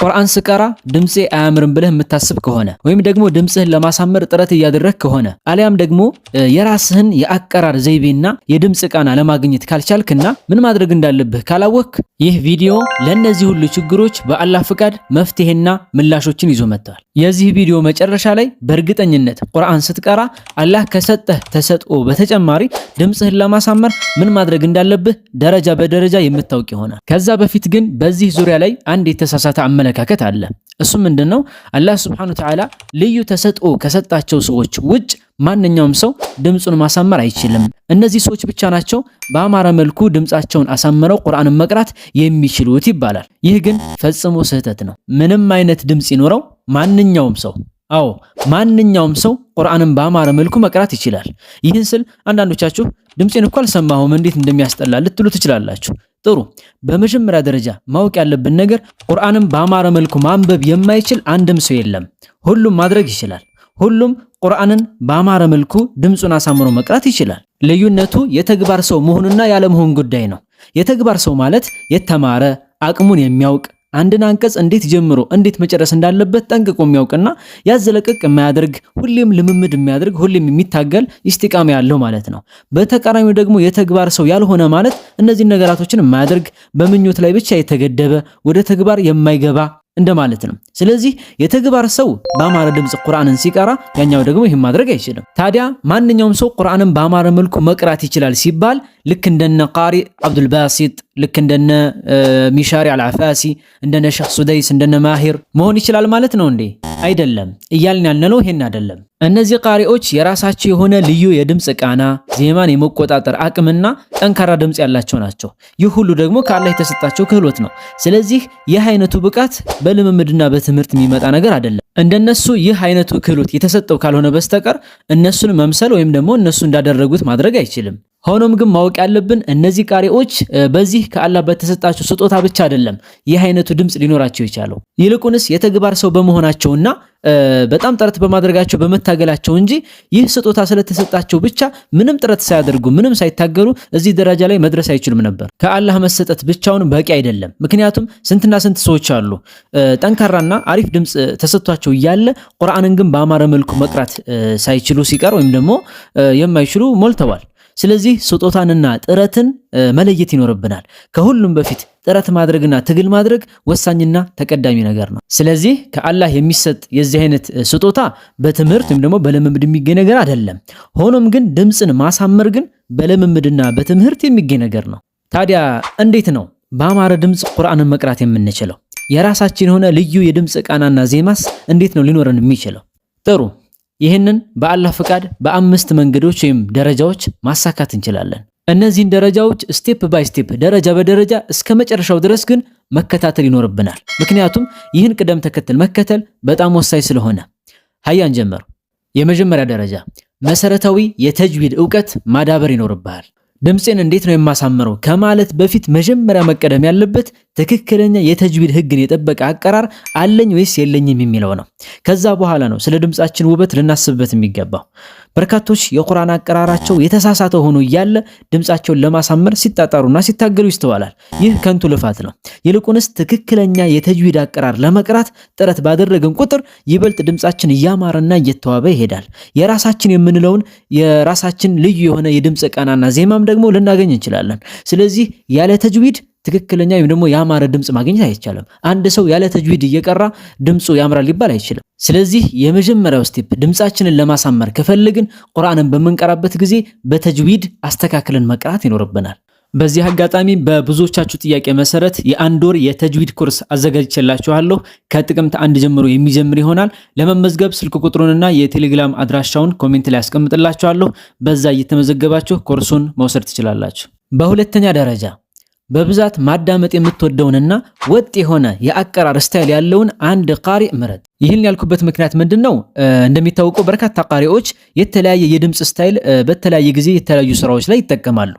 ቁርአን ስቀራ ድምጼ አያምርም ብለህ የምታስብ ከሆነ ወይም ደግሞ ድምጽህን ለማሳመር ጥረት እያደረክ ከሆነ አሊያም ደግሞ የራስህን የአቀራር ዘይቤና የድምጽ ቃና ለማግኘት ካልቻልክና ምን ማድረግ እንዳለብህ ካላወክ ይህ ቪዲዮ ለነዚህ ሁሉ ችግሮች በአላህ ፍቃድ መፍትሄና ምላሾችን ይዞ መጥቷል። የዚህ ቪዲዮ መጨረሻ ላይ በእርግጠኝነት ቁርአን ስትቀራ አላህ ከሰጠህ ተሰጥኦ በተጨማሪ ድምጽህን ለማሳመር ምን ማድረግ እንዳለብህ ደረጃ በደረጃ የምታውቅ ይሆናል። ከዛ በፊት ግን በዚህ ዙሪያ ላይ አንድ የተሳሳተ አመለካከት አለ። እሱ ምንድነው? አላህ Subhanahu Wa Ta'ala ልዩ ተሰጥኦ ከሰጣቸው ሰዎች ውጭ ማንኛውም ሰው ድምጹን ማሳመር አይችልም። እነዚህ ሰዎች ብቻ ናቸው በአማረ መልኩ ድምጻቸውን አሳምረው ቁርአንን መቅራት የሚችሉት ይባላል። ይህ ግን ፈጽሞ ስህተት ነው። ምንም አይነት ድምጽ ይኖረው ማንኛውም ሰው ቁርአንን በአማረ መልኩ መቅራት ይችላል። ይህን ስል አንዳንዶቻችሁ ድምጼን እኮ አልሰማሁም እንዴት እንደሚያስጠላ ልትሉ ትችላላችሁ። ጥሩ፣ በመጀመሪያ ደረጃ ማወቅ ያለብን ነገር ቁርአንን በአማረ መልኩ ማንበብ የማይችል አንድም ሰው የለም። ሁሉም ማድረግ ይችላል። ሁሉም ቁርአንን በአማረ መልኩ ድምጹን አሳምሮ መቅራት ይችላል። ልዩነቱ የተግባር ሰው መሆኑና ያለመሆን ጉዳይ ነው። የተግባር ሰው ማለት የተማረ አቅሙን የሚያውቅ አንድን አንቀጽ እንዴት ጀምሮ እንዴት መጨረስ እንዳለበት ጠንቅቆ የሚያውቅና ያዘለቀቅ የማያደርግ ሁሌም ልምምድ የሚያደርግ ሁሌም የሚታገል ኢስቲቃማ ያለው ማለት ነው። በተቃራኒው ደግሞ የተግባር ሰው ያልሆነ ማለት እነዚህ ነገራቶችን የማያደርግ በምኞት ላይ ብቻ የተገደበ ወደ ተግባር የማይገባ እንደማለት ነው። ስለዚህ የተግባር ሰው በአማረ ድምጽ ቁርአንን ሲቀራ ያኛው ደግሞ ይህን ማድረግ አይችልም። ታዲያ ማንኛውም ሰው ቁርአንን በአማረ መልኩ መቅራት ይችላል ሲባል ልክ እንደነ ቃሪ አብዱል ባሲጥ ልክ እንደነ ሚሻሪ አልዓፋሲ እንደነ ሸኽ ሱደይስ እንደነ ማሂር መሆን ይችላል ማለት ነው እንዴ? አይደለም። እያልን ያልነው ይሄን አይደለም። እነዚህ ቃሪዎች የራሳቸው የሆነ ልዩ የድምጽ ቃና ዜማን የመቆጣጠር አቅምና ጠንካራ ድምጽ ያላቸው ናቸው። ይህ ሁሉ ደግሞ ከአላህ የተሰጣቸው ክህሎት ነው። ስለዚህ ይህ አይነቱ ብቃት በልምምድና በትምህርት የሚመጣ ነገር አይደለም። እንደነሱ ይህ አይነቱ ክህሎት የተሰጠው ካልሆነ በስተቀር እነሱን መምሰል ወይም ደግሞ እነሱ እንዳደረጉት ማድረግ አይችልም። ሆኖም ግን ማወቅ ያለብን እነዚህ ቃሪዎች በዚህ ከአላህ በተሰጣቸው ስጦታ ብቻ አይደለም ይህ አይነቱ ድምጽ ሊኖራቸው የቻለው ይልቁንስ የተግባር ሰው በመሆናቸውና በጣም ጥረት በማድረጋቸው በመታገላቸው እንጂ ይህ ስጦታ ስለተሰጣቸው ብቻ ምንም ጥረት ሳያደርጉ ምንም ሳይታገሉ እዚህ ደረጃ ላይ መድረስ አይችሉም ነበር። ከአላህ መሰጠት ብቻውን በቂ አይደለም። ምክንያቱም ስንትና ስንት ሰዎች አሉ ጠንካራና አሪፍ ድምጽ ተሰጥቷቸው እያለ ቁርአንን ግን በአማረ መልኩ መቅራት ሳይችሉ ሲቀር ወይም ደግሞ የማይችሉ ሞልተዋል። ስለዚህ ስጦታንና ጥረትን መለየት ይኖርብናል። ከሁሉም በፊት ጥረት ማድረግና ትግል ማድረግ ወሳኝና ተቀዳሚ ነገር ነው። ስለዚህ ከአላህ የሚሰጥ የዚህ አይነት ስጦታ በትምህርት ወይም ደግሞ በልምምድ የሚገኝ ነገር አይደለም። ሆኖም ግን ድምጽን ማሳመር ግን በልምምድና በትምህርት የሚገኝ ነገር ነው። ታዲያ እንዴት ነው በአማረ ድምጽ ቁርአንን መቅራት የምንችለው? የራሳችን የሆነ ልዩ የድምጽ ቃናና ዜማስ እንዴት ነው ሊኖረን የሚችለው? ጥሩ፣ ይህንን በአላህ ፍቃድ በአምስት መንገዶች ወይም ደረጃዎች ማሳካት እንችላለን። እነዚህን ደረጃዎች ስቴፕ ባይ ስቴፕ ደረጃ በደረጃ እስከ መጨረሻው ድረስ ግን መከታተል ይኖርብናል። ምክንያቱም ይህን ቅደም ተከተል መከተል በጣም ወሳኝ ስለሆነ ሀያን ጀመሩ። የመጀመሪያ ደረጃ መሰረታዊ የተጅዊድ ዕውቀት ማዳበር ይኖርብሃል። ድምጽን እንዴት ነው የማሳምረው ከማለት በፊት መጀመሪያ መቀደም ያለበት ትክክለኛ የተጅዊድ ህግን የጠበቀ አቀራር አለኝ ወይስ የለኝም የሚለው ነው። ከዛ በኋላ ነው ስለ ድምጻችን ውበት ልናስብበት የሚገባው። በርካቶች የቁርአን አቀራራቸው የተሳሳተ ሆኖ እያለ ድምጻቸውን ለማሳመር ሲጣጣሩና ሲታገሉ ይስተዋላል። ይህ ከንቱ ልፋት ነው። ይልቁንስ ትክክለኛ የተጅዊድ አቀራር ለመቅራት ጥረት ባደረግን ቁጥር ይበልጥ ድምጻችን እያማረና እየተዋበ ይሄዳል። የራሳችን የምንለውን የራሳችን ልዩ የሆነ የድምጽ ቃናና ዜማም ደግሞ ልናገኝ እንችላለን። ስለዚህ ያለ ተጅዊድ ትክክለኛ ወይም ደግሞ ያማረ ድምጽ ማግኘት አይቻልም። አንድ ሰው ያለ ተጅዊድ እየቀራ ድምጹ ያምራል ሊባል አይችልም። ስለዚህ የመጀመሪያው ስቴፕ ድምጻችንን ለማሳመር ከፈለግን ቁርአንን በመንቀራበት ጊዜ በተጅዊድ አስተካክለን መቅራት ይኖርብናል። በዚህ አጋጣሚ በብዙዎቻችሁ ጥያቄ መሰረት የአንድ ወር የተጅዊድ ኮርስ አዘጋጅቼላችኋለሁ። ከጥቅምት 1 ጀምሮ የሚጀምር ይሆናል። ለመመዝገብ ስልክ ቁጥሩንና የቴሌግራም አድራሻውን ኮሜንት ላይ አስቀምጥላችኋለሁ። በዛ እየተመዘገባችሁ ኮርሱን መውሰድ ትችላላችሁ። በሁለተኛ ደረጃ በብዛት ማዳመጥ የምትወደውንና ወጥ የሆነ የአቀራር ስታይል ያለውን አንድ ቃሪ ምረጥ። ይህን ያልኩበት ምክንያት ምንድነው? እንደሚታወቀው በርካታ ቃሪዎች የተለያየ የድምጽ ስታይል በተለያየ ጊዜ የተለያዩ ስራዎች ላይ ይጠቀማሉ።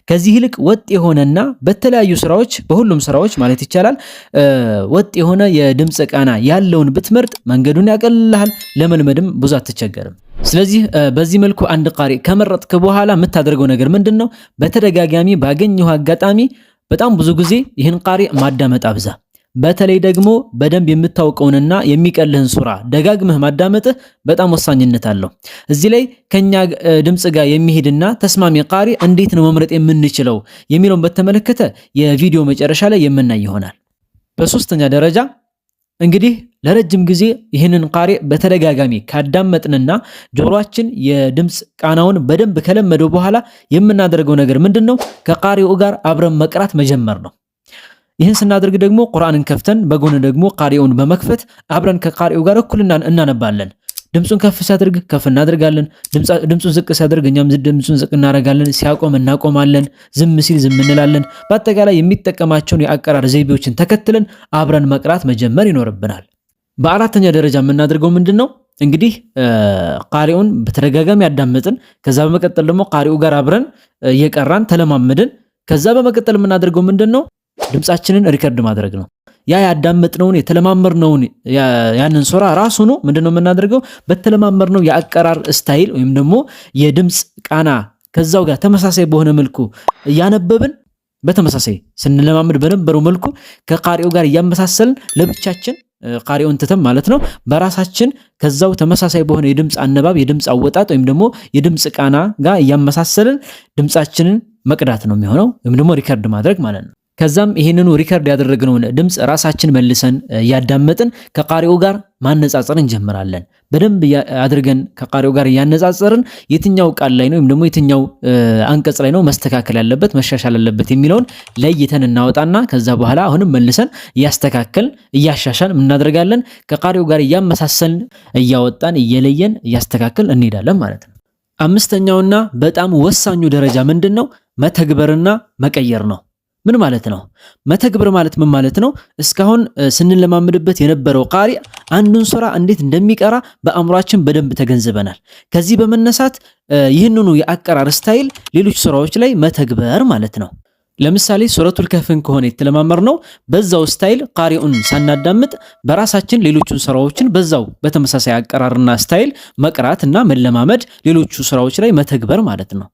ከዚህ ይልቅ ወጥ የሆነና በተለያዩ ስራዎች በሁሉም ስራዎች ማለት ይቻላል ወጥ የሆነ የድምጽ ቃና ያለውን ብትመርጥ መንገዱን ያቀልልሃል፣ ለመልመድም ብዙ አትቸገርም። ስለዚህ በዚህ መልኩ አንድ ቃሪ ከመረጥክ በኋላ የምታደርገው ነገር ምንድነው? በተደጋጋሚ ባገኘው አጋጣሚ በጣም ብዙ ጊዜ ይህን ቃሪ ማዳመጥ አብዛ። በተለይ ደግሞ በደንብ የምታውቀውንና የሚቀልህን ሱራ ደጋግመህ ማዳመጥህ በጣም ወሳኝነት አለው። እዚህ ላይ ከኛ ድምጽ ጋር የሚሄድና ተስማሚ ቃሪ እንዴት ነው መምረጥ የምንችለው የሚለውን በተመለከተ የቪዲዮ መጨረሻ ላይ የምናይ ይሆናል። በሶስተኛ ደረጃ እንግዲህ ለረጅም ጊዜ ይህንን ቃሪ በተደጋጋሚ ካዳመጥንና ጆሮአችን የድምጽ ቃናውን በደንብ ከለመደው በኋላ የምናደርገው ነገር ምንድነው? ከቃሪው ጋር አብረን መቅራት መጀመር ነው። ይህን ስናደርግ ደግሞ ቁርአንን ከፍተን በጎን ደግሞ ቃሪውን በመክፈት አብረን ከቃሪው ጋር እኩል እናነባለን። ድምጹን ከፍ ሲያደርግ ከፍ እናደርጋለን፣ ድምጹን ዝቅ ሲያደርግ እኛም ድምጹን ዝቅ እናደርጋለን፣ ሲያቆም እናቆማለን፣ ዝም ሲል ዝም እንላለን። በአጠቃላይ የሚጠቀማቸውን የአቀራር ዘይቤዎችን ተከትለን አብረን መቅራት መጀመር ይኖርብናል። በአራተኛ ደረጃ የምናደርገው ምንድነው? እንግዲህ ቃሪውን በተደጋጋሚ ያዳመጥን፣ ከዛ በመቀጠል ደግሞ ቃሪው ጋር አብረን እየቀራን ተለማመድን። ከዛ በመቀጠል የምናደርገው ምንድነው? ድምጻችንን ሪከርድ ማድረግ ነው። ያ ያዳመጥነውን የተለማመርነውን ያንን ሱራ ራሱ ነው ምንድነው የምናደርገው? በተለማመርነው የአቀራር ስታይል ወይም ደግሞ የድምጽ ቃና ከዛው ጋር ተመሳሳይ በሆነ መልኩ እያነበብን በተመሳሳይ ስንለማመድ በነበረው መልኩ ከቃሪው ጋር እያመሳሰልን ለብቻችን ቃሪውን ትተም ማለት ነው በራሳችን ከዛው ተመሳሳይ በሆነ የድምጽ አነባብ የድምጽ አወጣጥ ወይም ደግሞ የድምጽ ቃና ጋር እያመሳሰልን ድምጻችንን መቅዳት ነው የሚሆነው ወይም ደግሞ ሪከርድ ማድረግ ማለት ነው። ከዛም ይሄንኑ ሪከርድ ያደረግነውን ድምጽ ራሳችን መልሰን ያዳመጥን ከቃሪው ጋር ማነጻጸር እንጀምራለን። በደንብ አድርገን ከቃሪው ጋር ያነጻጸርን የትኛው ቃል ላይ ነው ወይም ደግሞ የትኛው አንቀጽ ላይ ነው መስተካከል ያለበት መሻሻል ያለበት የሚለውን ለይተን እናወጣና ከዛ በኋላ አሁንም መልሰን እያስተካከልን እያሻሻልን እናደርጋለን። ከቃሪው ጋር እያመሳሰልን እያወጣን እየለየን እያስተካከልን እንሄዳለን ማለት ነው። አምስተኛውና በጣም ወሳኙ ደረጃ ምንድነው? መተግበርና መቀየር ነው። ምን ማለት ነው? መተግበር ማለት ምን ማለት ነው? እስካሁን ስንለማመድበት የነበረው ቃሪ አንዱን ሱራ እንዴት እንደሚቀራ በአእምሯችን በደንብ ተገንዝበናል። ከዚህ በመነሳት ይህንኑ የአቀራር ስታይል ሌሎች ሱራዎች ላይ መተግበር ማለት ነው። ለምሳሌ ሱረቱል ከህፍን ከሆነ የተለማመርነው በዛው ስታይል ቃሪኡን ሳናዳምጥ በራሳችን ሌሎቹን ሱራዎችን በዛው በተመሳሳይ አቀራርና ስታይል መቅራትና መለማመድ ሌሎቹ ሱራዎች ላይ መተግበር ማለት ነው።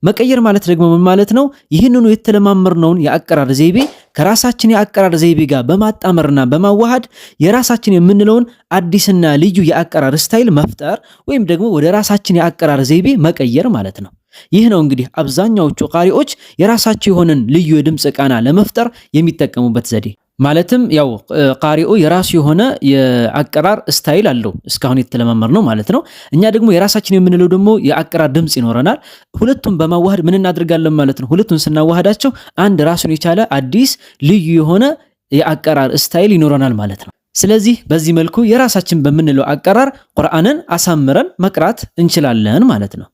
መቀየር ማለት ደግሞ ምን ማለት ነው? ይህንኑ የተለማመርነውን የአቀራር ዘይቤ ከራሳችን የአቀራር ዘይቤ ጋር በማጣመርና በማዋሃድ የራሳችን የምንለውን አዲስና ልዩ የአቀራር ስታይል መፍጠር ወይም ደግሞ ወደ ራሳችን የአቀራር ዘይቤ መቀየር ማለት ነው። ይህ ነው እንግዲህ አብዛኛዎቹ ቃሪዎች የራሳቸው የሆነን ልዩ የድምጽ ቃና ለመፍጠር የሚጠቀሙበት ዘዴ። ማለትም ያው ቃሪኡ የራሱ የሆነ የአቀራር ስታይል አለው እስካሁን የተለማመርነው ማለት ነው። እኛ ደግሞ የራሳችን የምንለው ደግሞ የአቀራር ድምጽ ይኖረናል። ሁለቱን በማዋሃድ ምን እናደርጋለን ማለት ነው? ሁለቱን ስናዋሃዳቸው አንድ ራሱን የቻለ አዲስ ልዩ የሆነ የአቀራር ስታይል ይኖረናል ማለት ነው። ስለዚህ በዚህ መልኩ የራሳችን በምንለው አቀራር ቁርአንን አሳምረን መቅራት እንችላለን ማለት ነው።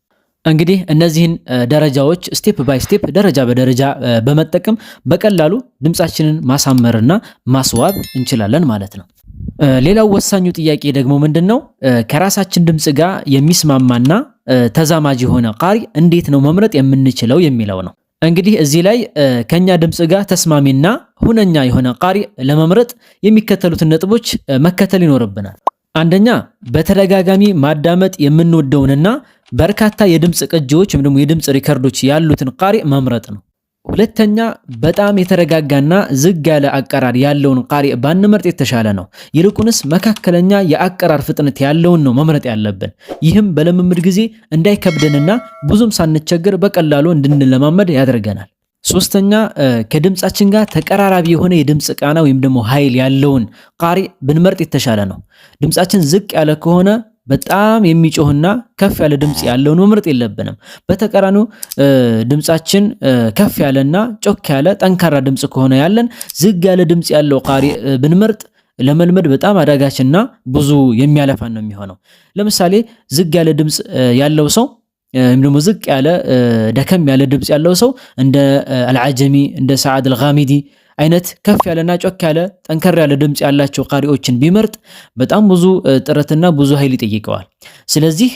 እንግዲህ እነዚህን ደረጃዎች ስቴፕ ባይ ስቴፕ ደረጃ በደረጃ በመጠቀም በቀላሉ ድምጻችንን ማሳመርና ማስዋብ እንችላለን ማለት ነው። ሌላው ወሳኙ ጥያቄ ደግሞ ምንድነው? ከራሳችን ድምጽ ጋር የሚስማማና ተዛማጅ የሆነ ቃሪ እንዴት ነው መምረጥ የምንችለው የሚለው ነው። እንግዲህ እዚህ ላይ ከኛ ድምጽ ጋር ተስማሚና ሁነኛ የሆነ ቃሪ ለመምረጥ የሚከተሉትን ነጥቦች መከተል ይኖርብናል። አንደኛ፣ በተደጋጋሚ ማዳመጥ የምንወደውንና በርካታ የድምጽ ቅጂዎች ወይም ደግሞ የድምጽ ሪከርዶች ያሉትን ቃሪ መምረጥ ነው። ሁለተኛ፣ በጣም የተረጋጋና ዝግ ያለ አቀራር ያለውን ቃሪ ባንመርጥ የተሻለ ነው። ይልቁንስ መካከለኛ የአቀራር ፍጥነት ያለውን ነው መምረጥ ያለብን። ይህም በልምምድ ጊዜ እንዳይከብደንና ብዙም ሳንቸገር በቀላሉ እንድንለማመድ ያደርገናል። ሶስተኛ፣ ከድምጻችን ጋር ተቀራራቢ የሆነ የድምጽ ቃና ወይም ደግሞ ኃይል ያለውን ቃሪ ብንመርጥ የተሻለ ነው። ድምጻችን ዝቅ ያለ ከሆነ በጣም የሚጮህና ከፍ ያለ ድምጽ ያለውን መምረጥ የለብንም። በተቃራኒው ድምጻችን ከፍ ያለና ጮክ ያለ ጠንካራ ድምጽ ከሆነ ያለን ዝግ ያለ ድምጽ ያለው ቃሪ ብንመርጥ ለመልመድ በጣም አዳጋችና ብዙ የሚያለፋን ነው የሚሆነው። ለምሳሌ ዝግ ያለ ድምጽ ያለው ሰው ወይም ደግሞ ዝቅ ያለ ደከም ያለ ድምጽ ያለው ሰው እንደ አልዓጀሚ እንደ ሰዓድ አልጋሚዲ አይነት ከፍ ያለና ጮክ ያለ ጠንከር ያለ ድምጽ ያላቸው ቃሪዎችን ቢመርጥ በጣም ብዙ ጥረትና ብዙ ኃይል ይጠይቀዋል። ስለዚህ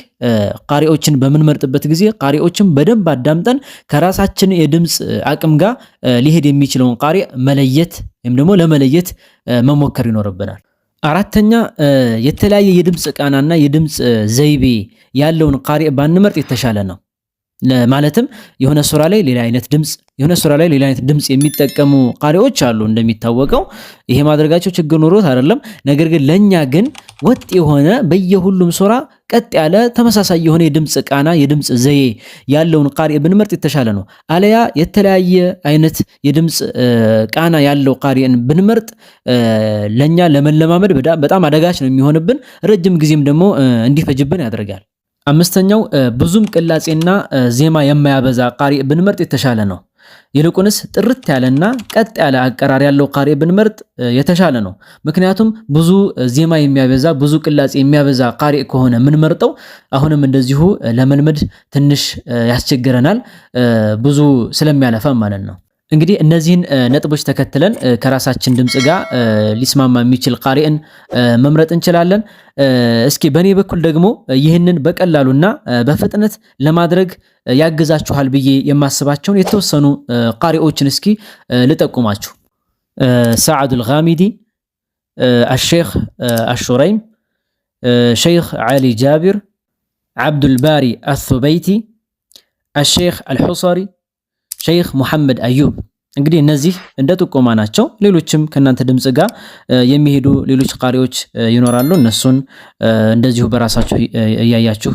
ቃሪዎችን በምንመርጥበት ጊዜ ቃሪዎችን በደንብ አዳምጠን ከራሳችን የድምጽ አቅም ጋር ሊሄድ የሚችለውን ቃሪ መለየት ወይም ደግሞ ለመለየት መሞከር ይኖርብናል። አራተኛ፣ የተለያየ የድምጽ ቃናና የድምጽ ዘይቤ ያለውን ቃሪ ባንመርጥ የተሻለ ነው። ማለትም የሆነ ሱራ ላይ ሌላ አይነት ድምጽ የሆነ ሱራ ላይ ሌላ አይነት ድምጽ የሚጠቀሙ ቃሪዎች አሉ እንደሚታወቀው። ይሄ ማድረጋቸው ችግር ኖሮት አይደለም። ነገር ግን ለኛ ግን ወጥ የሆነ በየሁሉም ሱራ ቀጥ ያለ ተመሳሳይ የሆነ የድምጽ ቃና የድምጽ ዘዬ ያለውን ቃሪ ብንመርጥ የተሻለ ነው። አለያ የተለያየ አይነት የድምጽ ቃና ያለው ቃሪን ብንመርጥ ለኛ ለመለማመድ በጣም አደጋች ነው የሚሆንብን፣ ረጅም ጊዜም ደግሞ እንዲፈጅብን ያደርጋል። አምስተኛው ብዙም ቅላጼና ዜማ የማያበዛ ቃሪ ብንመርጥ የተሻለ ነው። ይልቁንስ ጥርት ያለና ቀጥ ያለ አቀራር ያለው ቃሪ ብንመርጥ የተሻለ ነው። ምክንያቱም ብዙ ዜማ የሚያበዛ ብዙ ቅላጼ የሚያበዛ ቃሪ ከሆነ የምንመርጠው አሁንም እንደዚሁ ለመልመድ ትንሽ ያስቸግረናል፣ ብዙ ስለሚያለፋ ማለት ነው። እንግዲህ እነዚህን ነጥቦች ተከትለን ከራሳችን ድምጽ ጋር ሊስማማ የሚችል ቃሪን መምረጥ እንችላለን። እስኪ በኔ በኩል ደግሞ ይህንን በቀላሉና በፍጥነት ለማድረግ ያግዛችኋል ብዬ የማስባቸውን የተወሰኑ ቃሪዎችን እስኪ ልጠቁማችሁ። ሰዓዱል ጋሚዲ፣ አልሼኽ አሹረይም፣ ሸይኽ ዓሊ ጃቢር፣ ዓብዱል ባሪ አሱበይቲ፣ አልሼኽ አልሑሰሪ፣ ሸይኽ ሙሐመድ አዩብ። እንግዲህ እነዚህ እንደ ጥቆማ ናቸው። ሌሎችም ከናንተ ድምጽ ጋር የሚሄዱ ሌሎች ቃሪዎች ይኖራሉ። እነሱን እንደዚሁ በራሳችሁ እያያችሁ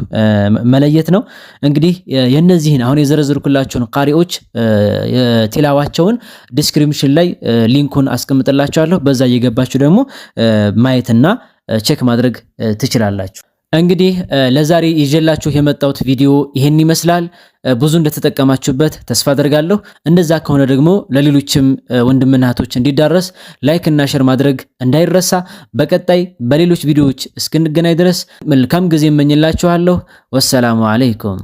መለየት ነው። እንግዲህ የነዚህን አሁን የዘረዘርኩላችሁን ቃሪዎች የቲላዋቸውን ዲስክሪፕሽን ላይ ሊንኩን አስቀምጥላችኋለሁ። በዛ እየገባችሁ ደግሞ ማየትና ቼክ ማድረግ ትችላላችሁ። እንግዲህ ለዛሬ ይዤላችሁ የመጣሁት ቪዲዮ ይሄን ይመስላል። ብዙ እንደተጠቀማችሁበት ተስፋ አደርጋለሁ። እንደዛ ከሆነ ደግሞ ለሌሎችም ወንድምና እህቶች እንዲዳረስ ላይክ እና ሼር ማድረግ እንዳይረሳ። በቀጣይ በሌሎች ቪዲዮዎች እስክንገናኝ ድረስ መልካም ጊዜ እመኝላችኋለሁ። ወሰላሙ አለይኩም።